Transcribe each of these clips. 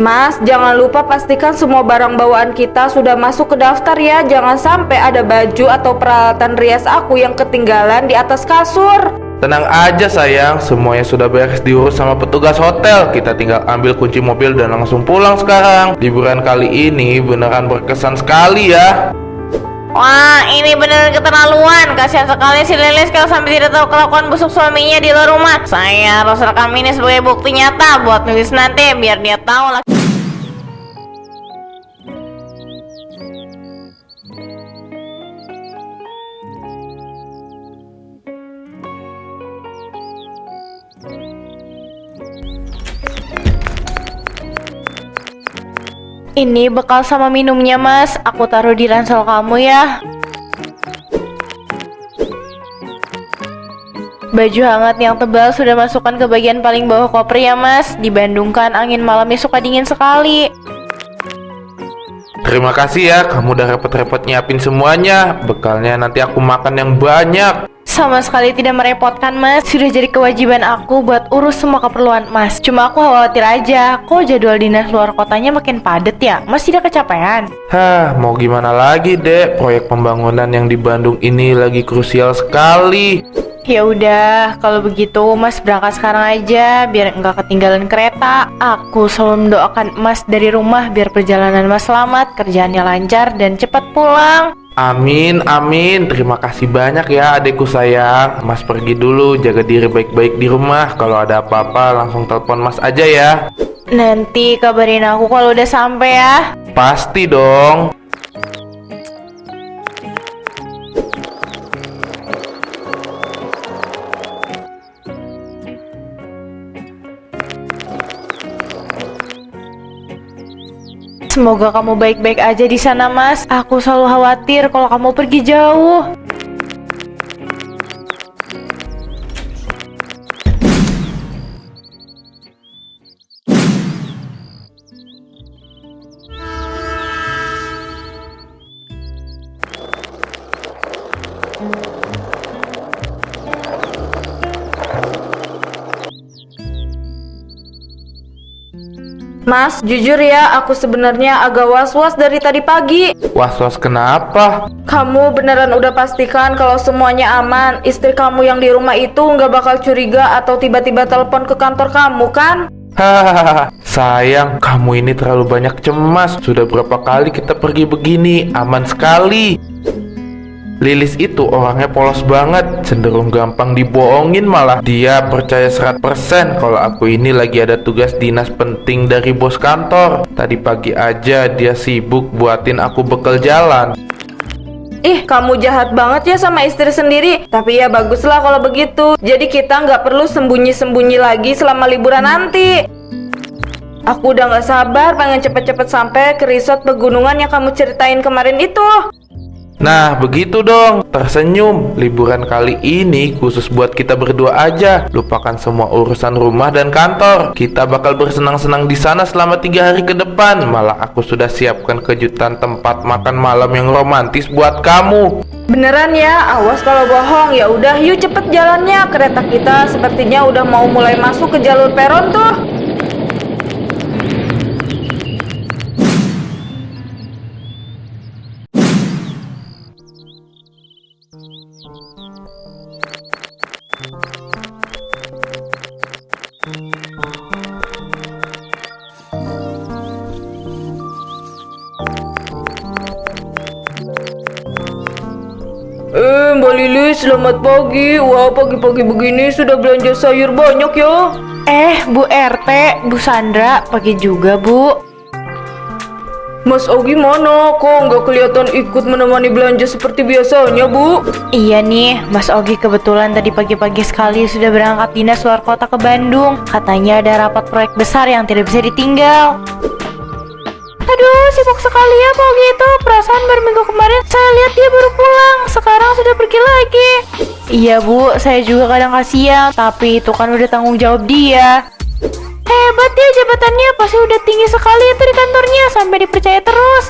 Mas, jangan lupa pastikan semua barang bawaan kita sudah masuk ke daftar ya. Jangan sampai ada baju atau peralatan rias aku yang ketinggalan di atas kasur. Tenang aja sayang, semuanya sudah beres diurus sama petugas hotel. Kita tinggal ambil kunci mobil dan langsung pulang sekarang. Liburan kali ini beneran berkesan sekali ya. Wah, ini bener keterlaluan. Kasihan sekali si Lilis kalau sampai tidak tahu kelakuan busuk suaminya di luar rumah. Saya harus rekam ini sebagai bukti nyata buat Lilis nanti, biar dia tahu lah. Ini bekal sama minumnya, Mas. Aku taruh di ransel kamu ya. Baju hangat yang tebal sudah masukkan ke bagian paling bawah koper ya, Mas. Di Bandung kan angin malamnya suka dingin sekali. Terima kasih ya, kamu udah repot-repot nyiapin semuanya. Bekalnya nanti aku makan yang banyak. Sama sekali tidak merepotkan, Mas. Sudah jadi kewajiban aku buat urus semua keperluan Mas. Cuma aku khawatir aja, kok jadwal dinas luar kotanya makin padat ya? Mas tidak kecapean? Hah, mau gimana lagi dek? Proyek pembangunan yang di Bandung ini lagi krusial sekali. Ya udah, kalau begitu Mas berangkat sekarang aja biar nggak ketinggalan kereta. Aku selalu mendoakan Mas dari rumah biar perjalanan Mas selamat, kerjaannya lancar dan cepat pulang. Amin, amin. Terima kasih banyak ya adekku sayang. Mas pergi dulu, jaga diri baik-baik di rumah. Kalau ada apa-apa langsung telepon Mas aja ya. Nanti kabarin aku kalau udah sampai ya. Pasti dong. Semoga kamu baik-baik aja di sana, Mas. Aku selalu khawatir kalau kamu pergi jauh. Mas, jujur ya, aku sebenarnya agak was-was dari tadi pagi. Was-was kenapa? Kamu beneran udah pastikan kalau semuanya aman? Istri kamu yang di rumah itu nggak bakal curiga atau tiba-tiba telepon ke kantor kamu kan? Hahaha, sayang, kamu ini terlalu banyak cemas. Sudah berapa kali kita pergi begini, aman sekali. Lilis itu orangnya polos banget, cenderung gampang dibohongin malah. Dia percaya 100% kalau aku ini lagi ada tugas dinas penting dari bos kantor. Tadi pagi aja dia sibuk buatin aku bekal jalan. Ih, kamu jahat banget ya sama istri sendiri. Tapi ya baguslah kalau begitu. Jadi kita nggak perlu sembunyi-sembunyi lagi selama liburan nanti. Aku udah nggak sabar pengen cepet-cepet sampai ke resort pegunungan yang kamu ceritain kemarin itu. Nah, begitu dong, tersenyum. Liburan kali ini khusus buat kita berdua aja. Lupakan semua urusan rumah dan kantor. Kita bakal bersenang-senang di sana selama 3 hari ke depan. Malah aku sudah siapkan kejutan tempat makan malam yang romantis buat kamu. Beneran ya, awas kalau bohong. Ya udah, yuk cepet jalannya. Kereta kita sepertinya udah mau mulai masuk ke jalur peron tuh. Mbak Lilis, selamat pagi. Wah, pagi-pagi begini sudah belanja sayur banyak ya. Bu RT, Bu Sandra, pagi juga, Bu. Mas Ogi mana? Kok nggak kelihatan ikut menemani belanja seperti biasanya, Bu? Iya nih, Mas Ogi kebetulan tadi pagi-pagi sekali sudah berangkat dinas luar kota ke Bandung. Katanya ada rapat proyek besar yang tidak bisa ditinggal. Aduh, sibuk sekali ya Pak Ogi itu. Perasaan baru minggu kemarin saya lihat dia baru pulang. Sekarang sudah pergi lagi. Iya Bu, saya juga kadang kasihan. Tapi itu kan udah tanggung jawab dia. Hebat ya jabatannya, pasti udah tinggi sekali itu di kantornya. Sampai dipercaya terus.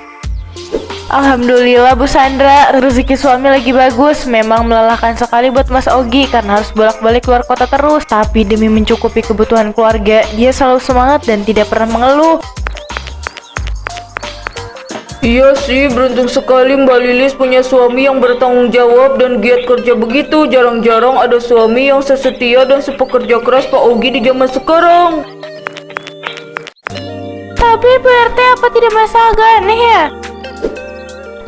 Alhamdulillah Bu Sandra, rezeki suami lagi bagus. Memang melelahkan sekali buat Mas Ogi karena harus bolak-balik keluar kota terus. Tapi demi mencukupi kebutuhan keluarga, dia selalu semangat dan tidak pernah mengeluh. Iya sih, beruntung sekali Mbak Lilis punya suami yang bertanggung jawab dan giat kerja begitu. Jarang-jarang ada suami yang sesetia dan sepekerja keras Pak Ogi di zaman sekarang. Tapi PRT apa tidak merasa agak aneh ya?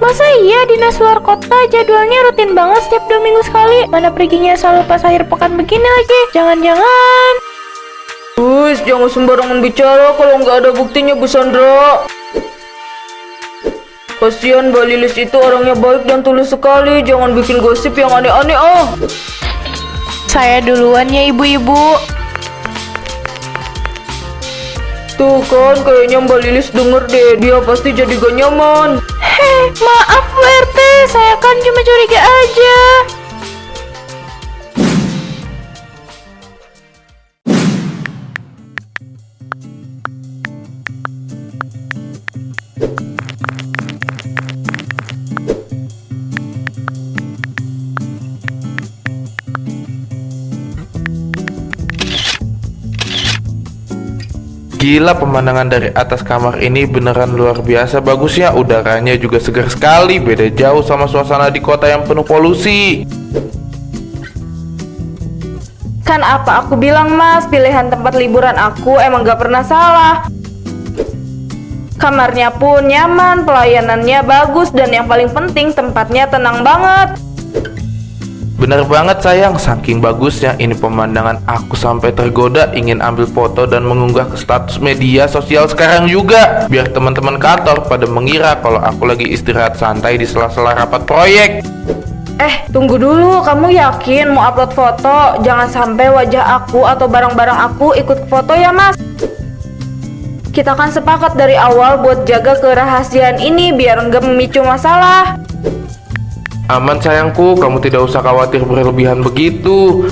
Masa iya dinas luar kota jadwalnya rutin banget setiap 2 minggu sekali? Mana perginya selalu pas akhir pekan begini lagi? Jangan-jangan... Wis, jangan sembarangan bicara kalau nggak ada buktinya Bu Sandra. Kasihan Mbak Lilis itu orangnya baik dan tulus sekali. Jangan bikin gosip yang aneh-aneh Saya duluan ya ibu-ibu. Tuh kan, kayaknya Mbak Lilis denger deh. Dia pasti jadi gak nyaman. Hei, maaf Bu RT, saya kan cuma curiga aja. Gila, pemandangan dari atas kamar ini beneran luar biasa bagusnya. Udaranya juga segar sekali, beda jauh sama suasana di kota yang penuh polusi. Kan apa aku bilang Mas, pilihan tempat liburan aku emang gak pernah salah. Kamarnya pun nyaman, pelayanannya bagus, dan yang paling penting tempatnya tenang banget. Bener banget sayang, saking bagusnya ini pemandangan aku sampai tergoda ingin ambil foto dan mengunggah ke status media sosial sekarang juga. Biar teman-teman kantor pada mengira kalau aku lagi istirahat santai di sela-sela rapat proyek. Tunggu dulu, kamu yakin mau upload foto? Jangan sampai wajah aku atau barang-barang aku ikut foto ya Mas. Kita kan sepakat dari awal buat jaga kerahasiaan ini biar nggak memicu masalah. Aman sayangku, kamu tidak usah khawatir berlebihan begitu.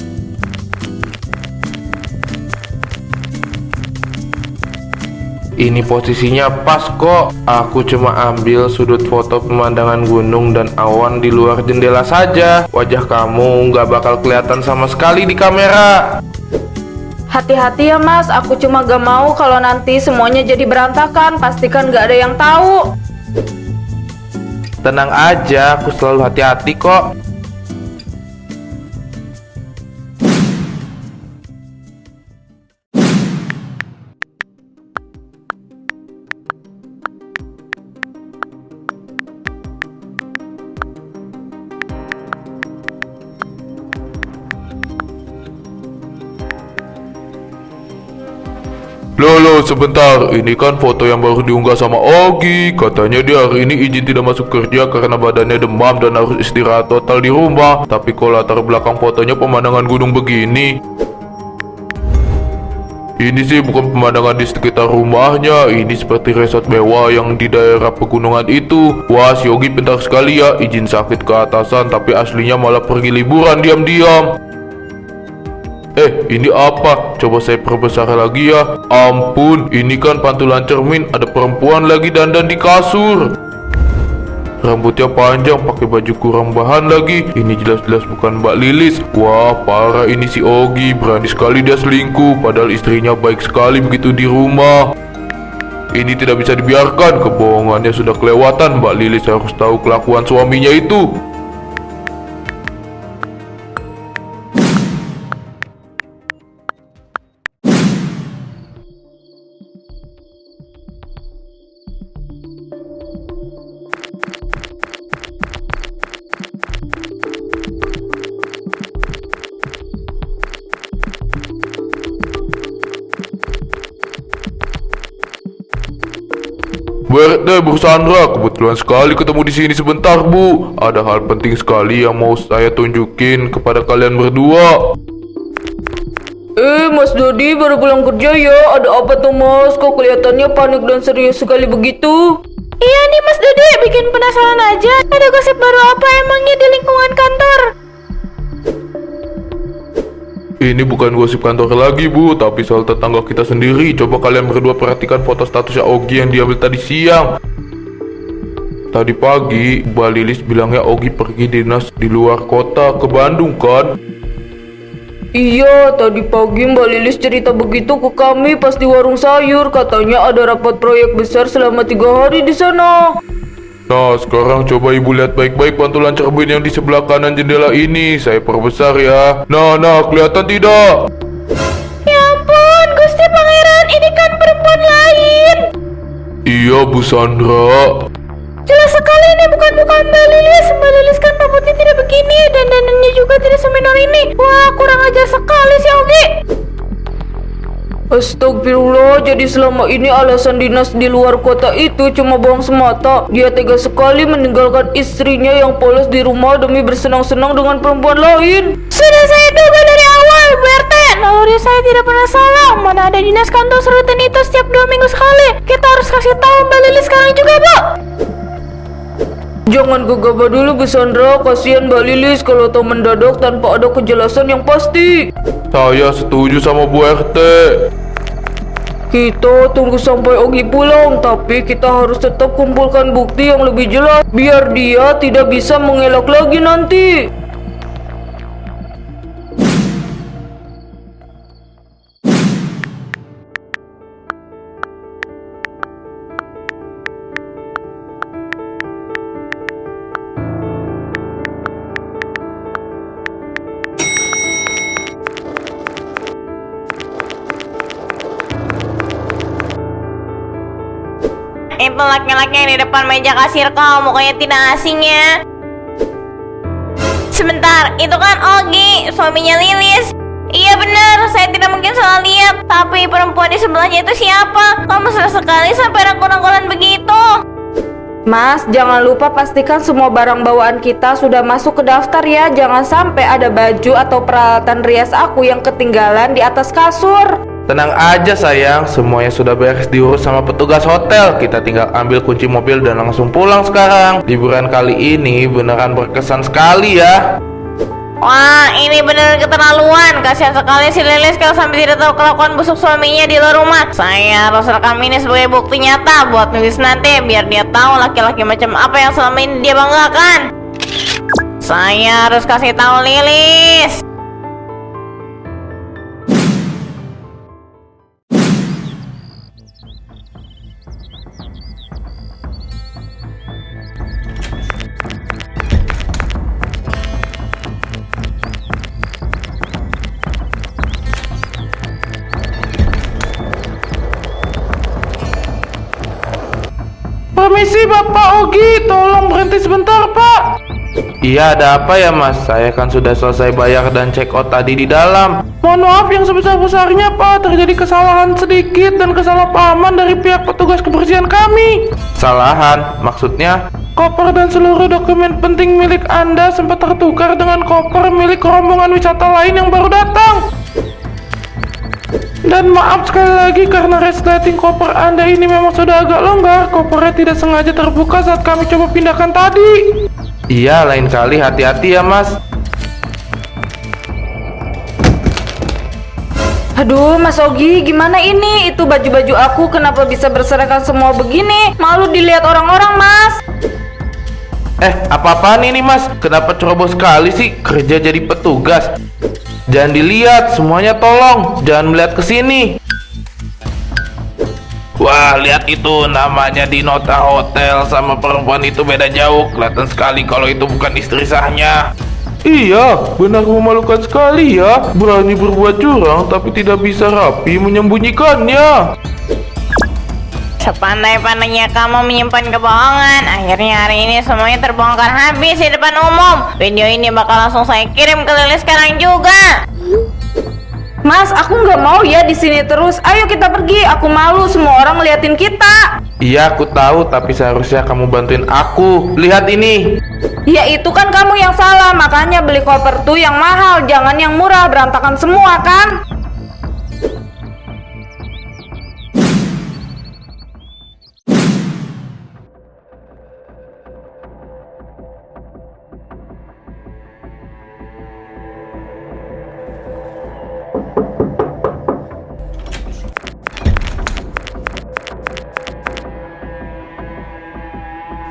Ini posisinya pas kok. Aku cuma ambil sudut foto pemandangan gunung dan awan di luar jendela saja. Wajah kamu nggak bakal kelihatan sama sekali di kamera. Hati-hati ya Mas, aku cuma gak mau kalau nanti semuanya jadi berantakan. Pastikan gak ada yang tahu. Tenang aja, aku selalu hati-hati kok. Loh, sebentar. Ini kan foto yang baru diunggah sama Ogi. Katanya dia hari ini izin tidak masuk kerja karena badannya demam dan harus istirahat total di rumah. Tapi kok latar belakang fotonya pemandangan gunung begini? Ini sih bukan pemandangan di sekitar rumahnya. Ini seperti resort mewah yang di daerah pegunungan itu. Wah, si Ogi pintar sekali ya. Izin sakit ke atasan tapi aslinya malah pergi liburan diam-diam. Ini apa? Coba saya perbesar lagi ya. Ampun, ini kan pantulan cermin. Ada perempuan lagi dandan di kasur. Rambutnya panjang, pakai baju kurang bahan lagi. Ini jelas-jelas bukan Mbak Lilis. Wah, parah ini si Ogi. Berani sekali dia selingkuh. Padahal istrinya baik sekali begitu di rumah. Ini tidak bisa dibiarkan. Kebohongannya sudah kelewatan. Mbak Lilis harus tahu kelakuan suaminya itu. Bu RT, Bu Sandra, kebetulan sekali ketemu di sini sebentar, Bu. Ada hal penting sekali yang mau saya tunjukin kepada kalian berdua. Mas Dodi baru pulang kerja ya. Ada apa tuh Mas? Kok kelihatannya panik dan serius sekali begitu? Iya nih Mas Dodi, bikin penasaran aja. Ada gosip baru apa emangnya di lingkungan kantor? Ini bukan gosip kantor lagi, Bu, tapi soal tetangga kita sendiri. Coba kalian berdua perhatikan foto statusnya Ogi yang diambil tadi siang. Tadi pagi, Mbak Lilis bilangnya Ogi pergi dinas di luar kota ke Bandung kan? Iya, tadi pagi Mbak Lilis cerita begitu ke kami pas di warung sayur. Katanya ada rapat proyek besar selama 3 hari di sana. Nah, sekarang coba ibu lihat baik-baik pantulan cermin yang di sebelah kanan jendela ini. Saya perbesar ya. Nah, kelihatan tidak? Ya ampun, Gusti Pangeran, ini kan perempuan lain. Iya, Bu Sandra. Jelas sekali ini bukan Mbak Lilis. Mbak Lilis kan rambutnya tidak begini dan dandannya juga tidak seminor ini. Wah, kurang ajar sekali si Ogi. Astagfirullah, jadi selama ini alasan dinas di luar kota itu cuma bohong semata. Dia tega sekali meninggalkan istrinya yang polos di rumah demi bersenang-senang dengan perempuan lain. Sudah saya duga dari awal, Bu RT. Naluri saya tidak pernah salah. Mana ada dinas kantor serutin itu setiap 2 minggu sekali. Kita harus kasih tahu Mbak Lilis sekarang juga, Bu. Jangan gegabah dulu Bu Sandra, kasihan Mbak Lilis kalau tahu mendadak tanpa ada kejelasan yang pasti. Saya setuju sama Bu RT. Kita tunggu sampai Ogi pulang, tapi kita harus tetap kumpulkan bukti yang lebih jelas biar dia tidak bisa mengelak lagi nanti. Itu laki-laki yang di depan meja kasir kau, mukanya tidak asing ya. Sebentar, itu kan Ogi, suaminya Lilis. Iya benar, saya tidak mungkin salah lihat. Tapi perempuan di sebelahnya itu siapa? Kau mesra sekali sampai rangkul-rangkulan begitu. Mas, jangan lupa pastikan semua barang bawaan kita sudah masuk ke daftar ya. Jangan sampai ada baju atau peralatan rias aku yang ketinggalan di atas kasur. Tenang aja sayang, semuanya sudah beres diurus sama petugas hotel. Kita tinggal ambil kunci mobil dan langsung pulang sekarang. Liburan kali ini beneran berkesan sekali ya. Wah, ini benar keterlaluan. Kasihan sekali si Lilis kalau sampai tidak tahu kelakuan busuk suaminya di luar rumah. Saya harus rekam ini sebagai bukti nyata buat Lilis nanti, biar dia tahu laki-laki macam apa yang selama ini dia banggakan. Saya harus kasih tahu Lilis. Permisi Bapak Ogi, tolong berhenti sebentar Pak. Iya, ada apa ya Mas? Saya kan sudah selesai bayar dan check out tadi di dalam. Mohon maaf yang sebesar-besarnya Pak, terjadi kesalahan sedikit dan kesalahpahaman dari pihak petugas kebersihan kami. Kesalahan? Maksudnya? Koper dan seluruh dokumen penting milik Anda sempat tertukar dengan koper milik rombongan wisata lain yang baru datang. Dan maaf sekali lagi karena resleting koper Anda ini memang sudah agak longgar. Kopernya tidak sengaja terbuka saat kami coba pindahkan tadi. Iya, lain kali hati-hati ya Mas. Aduh, Mas Ogi, gimana ini? Itu baju-baju aku kenapa bisa berserakan semua begini? Malu dilihat orang-orang, Mas. Apa-apaan ini Mas? Kenapa ceroboh sekali sih kerja jadi petugas? Jangan dilihat, semuanya tolong. Jangan melihat ke sini. Wah, lihat itu, namanya di nota hotel sama perempuan itu beda jauh. Kelihatan sekali kalau itu bukan istri sahnya. Iya, benar memalukan sekali ya. Berani berbuat curang tapi tidak bisa rapi menyembunyikannya. Sepandai-pandainya kamu menyimpan kebohongan, akhirnya hari ini semuanya terbongkar habis di depan umum. Video ini bakal langsung saya kirim ke Lilis sekarang juga. Mas, aku nggak mau ya di sini terus. Ayo kita pergi. Aku malu semua orang ngeliatin kita. Iya, aku tahu, tapi seharusnya kamu bantuin aku. Lihat ini. Ya itu kan kamu yang salah. Makanya beli koper tuh yang mahal, jangan yang murah. Berantakan semua kan?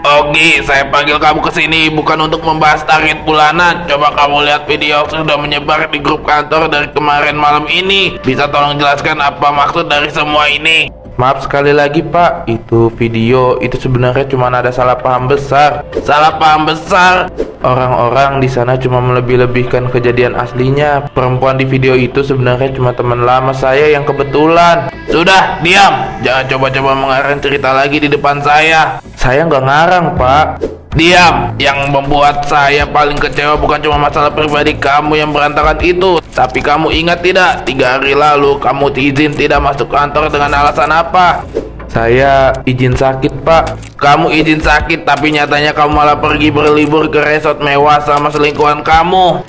Ogi, saya panggil kamu ke sini bukan untuk membahas target bulanan. Coba kamu lihat video yang sudah menyebar di grup kantor dari kemarin malam ini. Bisa tolong jelaskan apa maksud dari semua ini? Maaf sekali lagi Pak, itu video itu sebenarnya cuma ada salah paham besar. Salah paham besar. Orang-orang di sana cuma melebih-lebihkan kejadian aslinya. Perempuan di video itu sebenarnya cuma teman lama saya yang kebetulan. Sudah, diam. Jangan coba-coba mengarang cerita lagi di depan saya. Saya nggak ngarang, Pak. Diam. Yang membuat saya paling kecewa bukan cuma masalah pribadi kamu yang berantakan itu, tapi kamu ingat tidak, 3 hari lalu kamu izin tidak masuk kantor dengan alasan apa? Saya izin sakit, Pak. Kamu izin sakit, tapi nyatanya kamu malah pergi berlibur ke resort mewah sama selingkuhan kamu.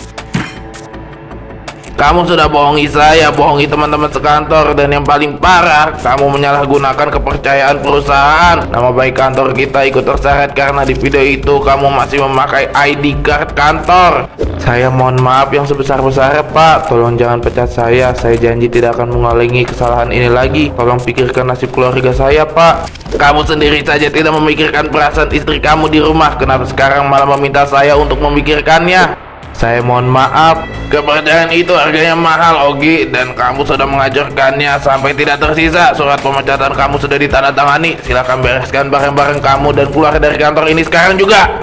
Kamu sudah bohongi saya, bohongi teman-teman sekantor, dan yang paling parah, kamu menyalahgunakan kepercayaan perusahaan. Nama baik kantor kita ikut terseret karena di video itu kamu masih memakai ID card kantor. Saya mohon maaf yang sebesar-besarnya, Pak. Tolong jangan pecat saya. Saya janji tidak akan mengulangi kesalahan ini lagi. Tolong pikirkan nasib keluarga saya, Pak. Kamu sendiri saja tidak memikirkan perasaan istri kamu di rumah. Kenapa sekarang malah meminta saya untuk memikirkannya? Saya mohon maaf, kepercayaan itu harganya mahal, Ogi, dan kamu sudah mengajarkannya sampai tidak tersisa. Surat pemecatan kamu sudah ditandatangani. Silahkan bereskan barang-barang kamu dan keluar dari kantor ini sekarang juga.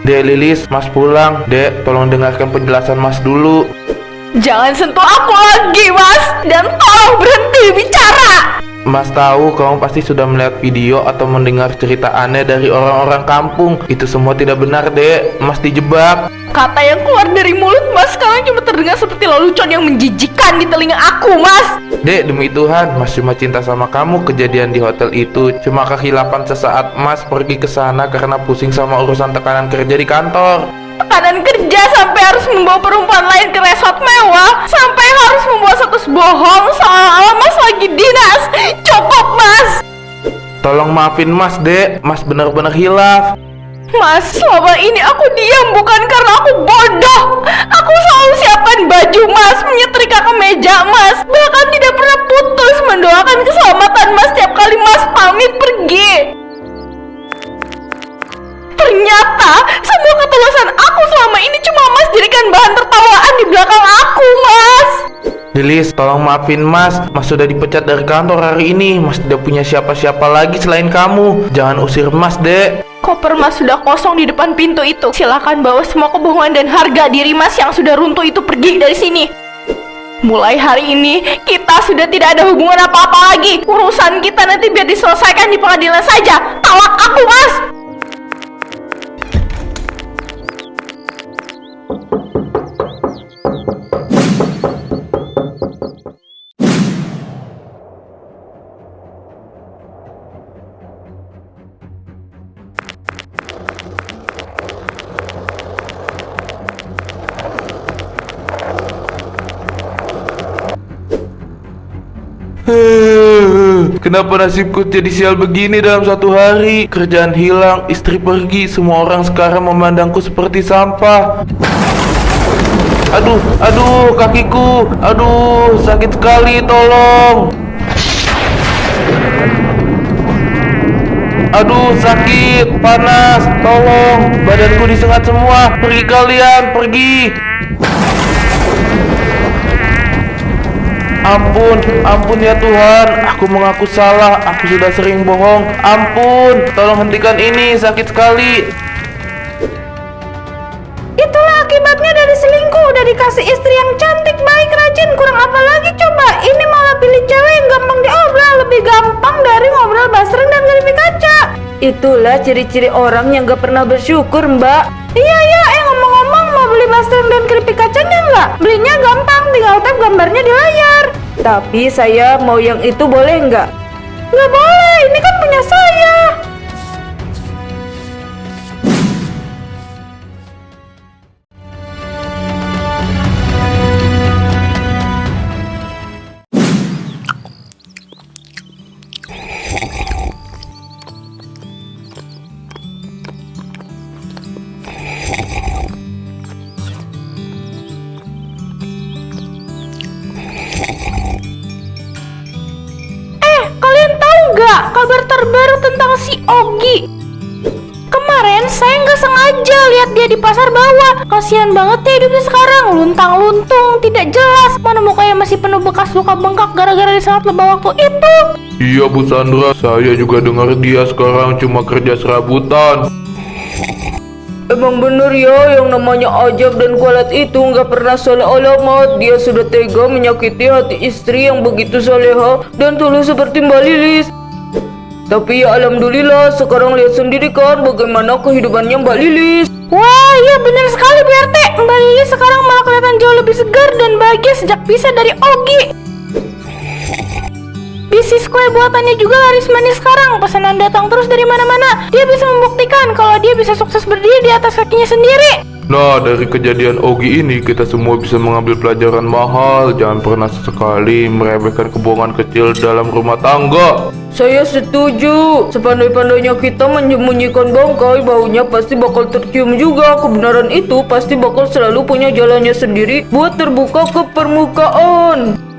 Dek Lilis, Mas pulang. Dek, tolong dengarkan penjelasan Mas dulu. Jangan sentuh aku lagi, Mas. Dan tolong berhenti bicara. Mas tahu kamu pasti sudah melihat video atau mendengar cerita aneh dari orang-orang kampung. Itu semua tidak benar, Dek. Mas dijebak. Kata yang keluar dari mulut Mas sekarang cuma terdengar seperti lelucon yang menjijikkan di telinga aku, Mas. Dek, demi Tuhan, Mas cuma cinta sama kamu. Kejadian di hotel itu cuma kehilapan sesaat. Mas pergi ke sana karena pusing sama urusan tekanan kerja di kantor. Tekanan kerja sampai harus membawa perempuan lain ke resort mewah, sampai harus membuat status bohong seolah-olah Mas lagi dinas. Cukup, Mas. Tolong maafin Mas, Dek. Mas benar-benar hilaf. Mas, selama ini aku diam bukan karena aku bodoh. Aku selalu siapkan baju Mas, menyetrika ke meja Mas, bahkan tidak pernah putus mendoakan keselamatan Mas setiap kali Mas pamit pergi. Ternyata semua ketulusan aku selama ini cuma Mas jadikan bahan tertawaan di belakang aku, Mas. Lilis, tolong maafin Mas. Mas sudah dipecat dari kantor hari ini. Mas tidak punya siapa-siapa lagi selain kamu. Jangan usir Mas, Dek. Koper Mas sudah kosong di depan pintu itu. Silakan bawa semua kebohongan dan harga diri Mas yang sudah runtuh itu pergi dari sini. Mulai hari ini kita sudah tidak ada hubungan apa-apa lagi. Urusan kita nanti biar diselesaikan di pengadilan saja. Talak aku, Mas. Kenapa nasibku jadi sial begini dalam satu hari? Kerjaan hilang, istri pergi, semua orang sekarang memandangku seperti sampah. Aduh, kakiku. Aduh, sakit sekali, tolong. Aduh, sakit, panas, tolong. Badanku disengat semua. Pergi kalian, pergi. Ampun ya Tuhan, aku mengaku salah, aku sudah sering bohong. Ampun, tolong hentikan ini, sakit sekali. Itulah akibatnya dari selingkuh. Udah dikasih istri yang cantik, baik, rajin, kurang apa lagi coba. Ini malah pilih cewek yang gampang diobrol, lebih gampang dari ngobrol basreng dan keripik kaca. Itulah ciri-ciri orang yang gak pernah bersyukur, Mbak. Iya, ngomong-ngomong mau beli basreng dan keripik kacanya nggak? Belinya gampang, tinggal tap gambarnya di layar. Tapi saya mau yang itu, boleh nggak? Nggak boleh, ini kan punya saya. tentang si Ogi. Kemarin saya nggak sengaja lihat dia di pasar bawah. Kasihan banget ya hidupnya sekarang, luntang-luntung, tidak jelas. Mana mukanya masih penuh bekas luka bengkak gara-gara disengat lebah waktu itu. Iya Bu Sandra, saya juga dengar dia sekarang cuma kerja serabutan. Emang bener ya, yang namanya Ajak dan Kualat itu nggak pernah salah alamat. Dia sudah tega menyakiti hati istri yang begitu soleha dan tulus seperti Mbak Lilis. Tapi ya alhamdulillah, sekarang lihat sendiri kan bagaimana kehidupannya Mbak Lilis. Wah, iya benar sekali Bu RT. Mbak Lilis sekarang malah kelihatan jauh lebih segar dan bahagia sejak pisah dari Ogi. Bisnis kue buatannya juga laris manis sekarang. Pesanan datang terus dari mana-mana. Dia bisa membuktikan kalau dia bisa sukses berdiri di atas kakinya sendiri. Nah, dari kejadian Ogi ini kita semua bisa mengambil pelajaran mahal. Jangan pernah sesekali meremehkan kebohongan kecil dalam rumah tangga. Saya setuju. Sepandai-pandainya kita menyembunyikan bangkai, baunya pasti bakal tercium juga. Kebenaran itu pasti bakal selalu punya jalannya sendiri buat terbuka ke permukaan.